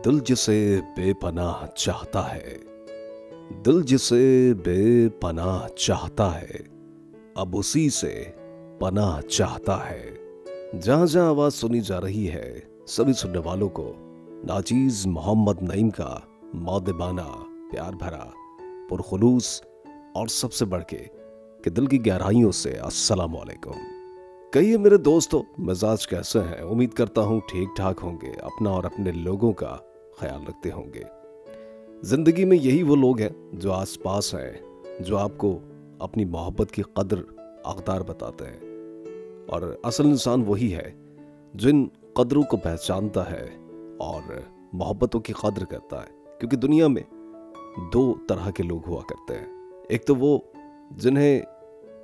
दिल जिसे बेपनाह चाहता है, दिल जिसे बेपनाह चाहता है, अब उसी से पनाह चाहता है। जहां जहां आवाज सुनी जा रही है, सभी सुनने वालों को नाचीज मोहम्मद नईम का मौदेबाना, प्यार भरा, पुरखुलूस और सबसे बढ़ के दिल की गहराइयों से अस्सलाम वालेकुम। कहिए मेरे दोस्तों, मिजाज कैसे हैं? उम्मीद करता हूं ठीक ठाक होंगे, अपना और अपने लोगों का ख्याल रखते होंगे। जिंदगी में यही वो लोग हैं जो आसपास हैं, जो आपको अपनी मोहब्बत की कदर अक़दार बताते हैं। और असल इंसान वही है जो इन कदरों को पहचानता है और मोहब्बतों की कदर करता है। क्योंकि दुनिया में दो तरह के लोग हुआ करते हैं। एक तो वो जिन्हें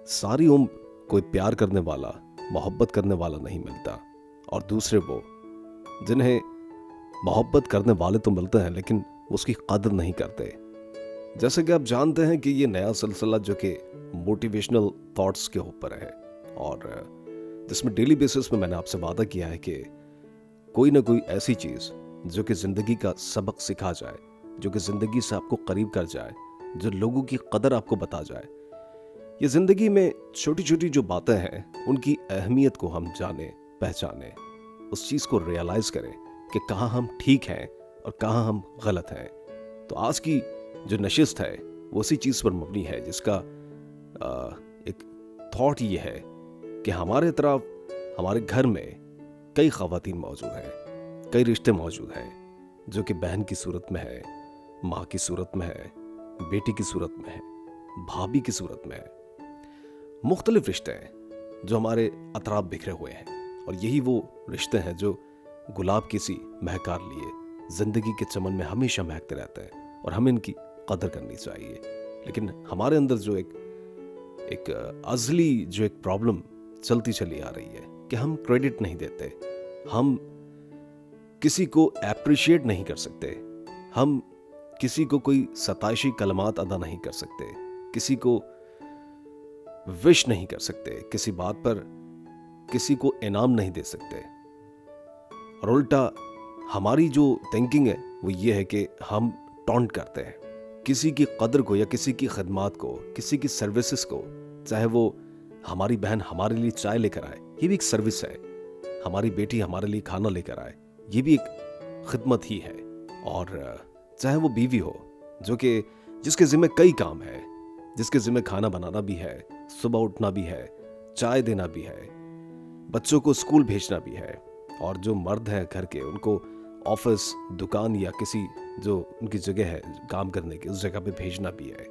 सारी उम्र कोई प्यार करने वाला, मोहब्बत करने वाला नहीं मिलता, और दूसरे वो जिन्हें मोहब्बत करने वाले तो मिलते हैं लेकिन उसकी कदर नहीं करते। जैसे कि आप जानते हैं कि ये नया सिलसिला जो कि मोटिवेशनल थॉट्स के ऊपर है, और जिसमें डेली बेसिस में मैंने आपसे वादा किया है कि कोई ना कोई ऐसी चीज़ जो कि ज़िंदगी का सबक सिखा जाए, जो कि ज़िंदगी से आपको करीब कर जाए, जो लोगों की कदर आपको बता जाए। ये ज़िंदगी में छोटी छोटी जो बातें हैं उनकी अहमियत को हम जाने, पहचाने, उस चीज़ को रियलाइज़ करें कि कहाँ हम ठीक हैं और कहाँ हम गलत हैं। तो आज की जो नशिस्त है वो उसी चीज़ पर मबनी है, जिसका एक थॉट ये है कि हमारे तरफ, हमारे घर में कई ख़वातीन मौजूद हैं, कई रिश्ते मौजूद हैं, जो कि बहन की सूरत में है, माँ की सूरत में है, बेटी की सूरत में है, भाभी की सूरत में है। मुख्तलिफ रिश्ते हैं जो हमारे अतराफ बिखरे हुए हैं, और यही वो रिश्ते हैं जो गुलाब की सी महकार लिए जिंदगी के चमन में हमेशा महकते रहते हैं, और हमें इनकी कदर करनी चाहिए। लेकिन हमारे अंदर जो एक अज़ली जो एक प्रॉब्लम चलती चली आ रही है कि हम क्रेडिट नहीं देते, हम किसी को अप्रिशिएट नहीं कर सकते, हम किसी को कोई सताइशी कलमात अदा नहीं कर सकते, किसी को विश नहीं कर सकते, किसी बात पर किसी को इनाम नहीं दे सकते। और उल्टा हमारी जो थिंकिंग है वो ये है कि हम टॉन्ट करते हैं किसी की कदर को, या किसी की खदमात को, किसी की सर्विसेज को। चाहे वो हमारी बहन हमारे लिए चाय लेकर आए, ये भी एक सर्विस है। हमारी बेटी हमारे लिए खाना लेकर आए, ये भी एक खिदमत ही है। और चाहे वो बीवी हो जो कि जिसके जिम्मे कई काम है, जिसके जिम्मे खाना बनाना भी है, सुबह उठना भी है, चाय देना भी है, बच्चों को स्कूल भेजना भी है, और जो मर्द हैं घर के उनको ऑफिस, दुकान या किसी जो उनकी जगह है काम करने की, उस जगह पे भेजना भी है।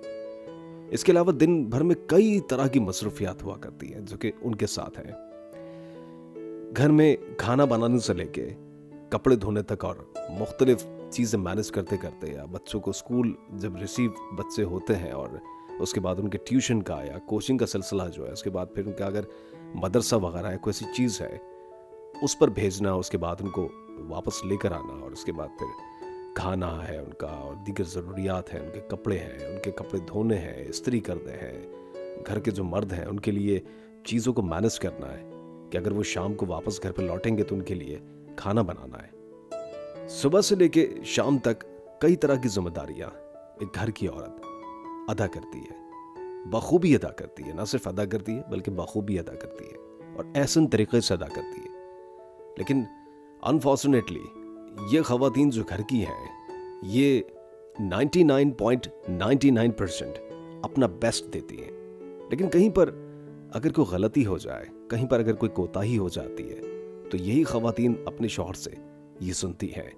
इसके अलावा दिन भर में कई तरह की मसरूफियात हुआ करती हैं जो कि उनके साथ हैं। घर में खाना बनाने से लेके कपड़े धोने तक, और मुख्तलिफ चीज़ें मैनेज करते करते, या बच्चों को स्कूल जब रिसीव बच्चे होते हैं और उसके बाद उनके ट्यूशन का या कोचिंग का सिलसिला जो है, उसके बाद फिर उनका अगर मदरसा वगैरह है, कोई ऐसी चीज़ है उस पर भेजना, उसके बाद उनको वापस लेकर आना, और उसके बाद फिर खाना है उनका, और दीगर ज़रूरियात हैं, उनके कपड़े हैं, उनके कपड़े धोने हैं, इस्त्री करने हैं। घर के जो मर्द हैं उनके लिए चीज़ों को मैनेज करना है कि अगर वो शाम को वापस घर पर लौटेंगे तो उनके लिए खाना बनाना है। सुबह से लेके शाम तक कई तरह की जिम्मेदारियां एक घर की औरत अदा करती है, बखूबी अदा करती है। ना सिर्फ अदा करती है बल्कि बखूबी अदा करती है, और ऐसे तरीके से अदा करती है। लेकिन अनफॉर्चुनेटली ये खवातीन जो घर की हैं, ये 99.99% अपना बेस्ट देती हैं। लेकिन कहीं पर अगर कोई गलती हो जाए, कहीं पर अगर कोई कोताही हो जाती है, तो यही खवातीन अपने शौहर से ये सुनती हैं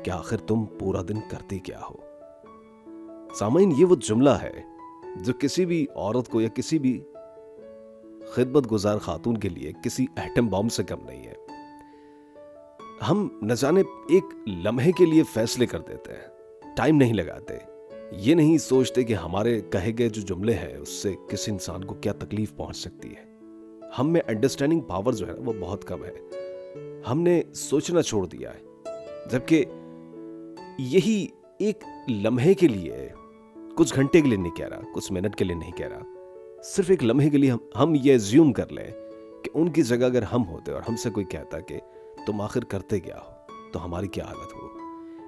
कि आखिर तुम पूरा दिन करती क्या हो। सामाइन, ये वो जुमला है जो किसी भी औरत को या किसी भी खिदमत गुजार खातून के लिए किसी एटम बॉम्ब से कम नहीं है। हम न जाने एक लम्हे के लिए फैसले कर देते हैं, टाइम नहीं लगाते, ये नहीं सोचते कि हमारे कहे गए जो जुमले हैं उससे किसी इंसान को क्या तकलीफ पहुंच सकती है। हम में अंडरस्टैंडिंग पावर जो है वो बहुत कम है। हमने सोचना छोड़ दिया है, जबकि यही एक लम्हे के लिए, कुछ घंटे के लिए नहीं कह रहा, कुछ मिनट के लिए नहीं कह रहा, सिर्फ एक लम्हे के लिए हम ये एज्यूम कर लें कि उनकी जगह अगर हम होते और हमसे कोई कहता कि तुम आखिर करते क्या हो, तो हमारी क्या हालत हो।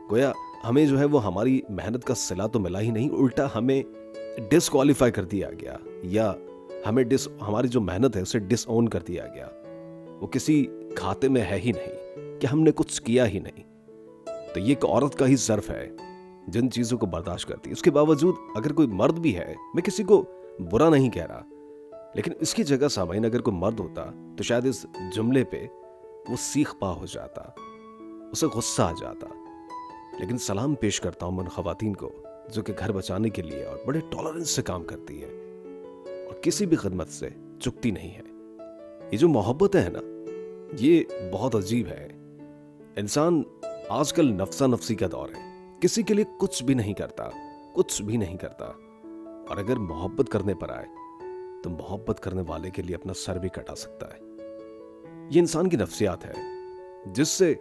गोया हमें जो है वो हमारी मेहनत का सिला तो मिला ही नहीं, उल्टा हमें डिसक्वालीफाई कर दिया गया, या हमें हमारी जो मेहनत है उसे डिसओन कर दिया गया। वो किसी खाते में है ही नहीं कि हमने कुछ किया ही नहीं। तो ये एक औरत का ही ज़र्फ है जिन चीज़ों को बर्दाश्त करती है। उसके बावजूद अगर कोई मर्द भी है, मैं किसी को बुरा नहीं कह रहा, लेकिन इसकी जगह सामाइन अगर कोई मर्द होता तो शायद इस जुमले पे वो सीख पा हो जाता, उसे गुस्सा आ जाता। लेकिन सलाम पेश करता हूं उन खवातीन को जो कि घर बचाने के लिए और बड़े टॉलरेंस से काम करती हैं और किसी भी खिदमत से चुकती नहीं है। ये जो मोहब्बत है ना, ये बहुत अजीब है। इंसान आजकल नफ्सा नफ्सी का दौर है, किसी के लिए कुछ भी नहीं करता, कुछ भी नहीं करता। और अगर मोहब्बत करने पर आए तो मोहब्बत करने वाले के लिए अपना सर भी कटा सकता है। ये इंसान की नफ्सियात है जिससे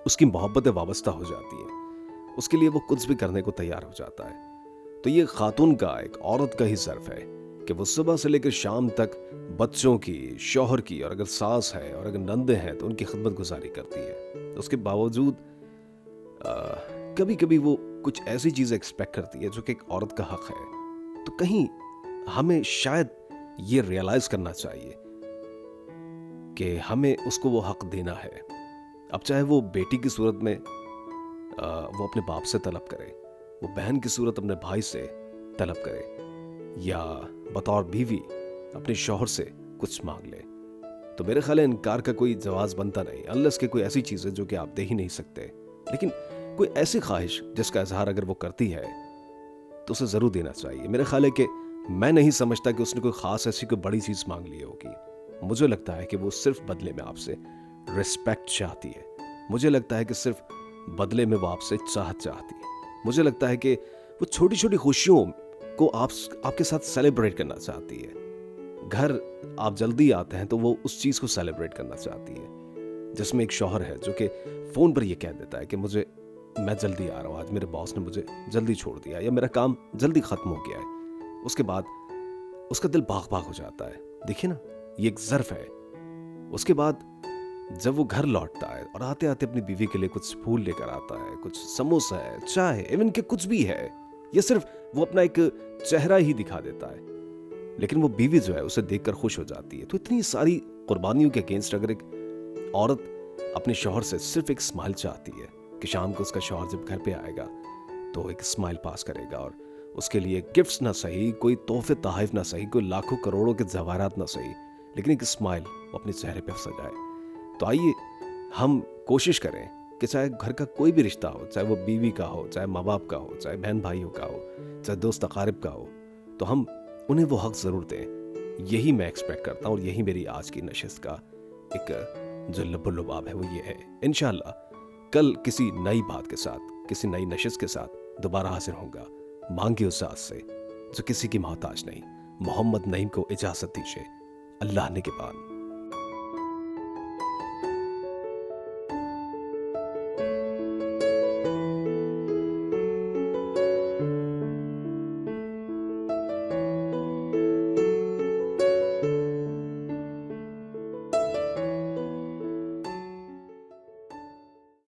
उसकी मोहब्बतें वाबस्ता हो जाती हैं, उसके लिए वो कुछ भी करने को तैयार हो जाता है। तो ये खातून का, एक औरत का ही ज़र्फ है कि वो सुबह से लेकर शाम तक बच्चों की, शौहर की, और अगर सास है और अगर नंदे हैं तो उनकी खिदमत गुजारी करती है। उसके बावजूद कभी कभी वो कुछ ऐसी चीज़ें एक्सपेक्ट करती है जो कि एक औरत का हक है। तो कहीं हमें शायद ये रियलाइज करना चाहिए कि हमें उसको वो हक देना है। अब चाहे वो बेटी की सूरत में वो अपने बाप से तलब करे, वो बहन की सूरत अपने भाई से तलब करे, या बतौर बीवी अपने शौहर से कुछ मांग ले, तो मेरे ख्याल है इनकार का कोई जवाब बनता नहीं, अनलेस के कोई ऐसी चीज़ है जो कि आप दे ही नहीं सकते। लेकिन कोई ऐसी ख्वाहिश जिसका इजहार अगर वो करती है तो उसे ज़रूर देना चाहिए। मेरा ख्याल है कि मैं नहीं समझता कि उसने कोई ख़ास ऐसी कोई बड़ी चीज़ मांग ली होगी। मुझे लगता है कि वो सिर्फ बदले में आपसे रिस्पेक्ट चाहती है। मुझे लगता है कि सिर्फ बदले में वो आपसे चाहत चाहती है। मुझे लगता है कि वो छोटी छोटी खुशियों को आपके साथ सेलिब्रेट करना चाहती है। घर आप जल्दी आते हैं तो वो उस चीज़ को सेलिब्रेट करना चाहती है, जिसमें एक शौहर है जो कि फ़ोन पर ये कह देता है कि मैं जल्दी आ रहा हूँ, आज मेरे बॉस ने मुझे जल्दी छोड़ दिया, या मेरा काम जल्दी ख़त्म हो गया है। उसके बाद उसका दिल भाग भाग हो जाता है। देखिए ना, ये एक ज़र्फ है। उसके बाद जब वो घर लौटता है और आते आते अपनी बीवी के लिए कुछ फूल लेकर आता है, कुछ समोसा है, चाय, इवन के कुछ भी है, ये सिर्फ वो अपना एक चेहरा ही दिखा देता है, लेकिन वो बीवी जो है उसे देखकर खुश हो जाती है। तो इतनी सारी कुर्बानियों के अगेंस्ट अगर एक औरत अपने शौहर से सिर्फ एक स्माइल चाहती है कि शाम को उसका शौहर जब घर पे आएगा तो एक स्माइल पास करेगा, और उसके लिए गिफ्ट्स ना सही, कोई तोहफे तोहफे ना सही, कोई लाखों करोड़ों के जवाहरात ना सही, लेकिन एक स्माइल वो अपने चेहरे पे सजाए। तो आइए हम कोशिश करें कि चाहे घर का कोई भी रिश्ता हो, चाहे वो बीवी का हो, चाहे माँ बाप का हो, चाहे बहन भाइयों का हो, चाहे दोस्त अकारिब का हो, तो हम उन्हें वो हक ज़रूर दें। यही मैं एक्सपेक्ट करता हूँ, और यही मेरी आज की नशिस्त का एक जो लुब्बुल-लुबाब है वो ये है। इंशाअल्लाह कल किसी नई बात के साथ, किसी नई नशिस्त के साथ दोबारा हाजिर होऊंगा। मांगे उस ज़ात से जो किसी की मोहताज नहीं। मोहम्मद नईम को इजाज़त दीजिए। अल्लाह ने के बाद।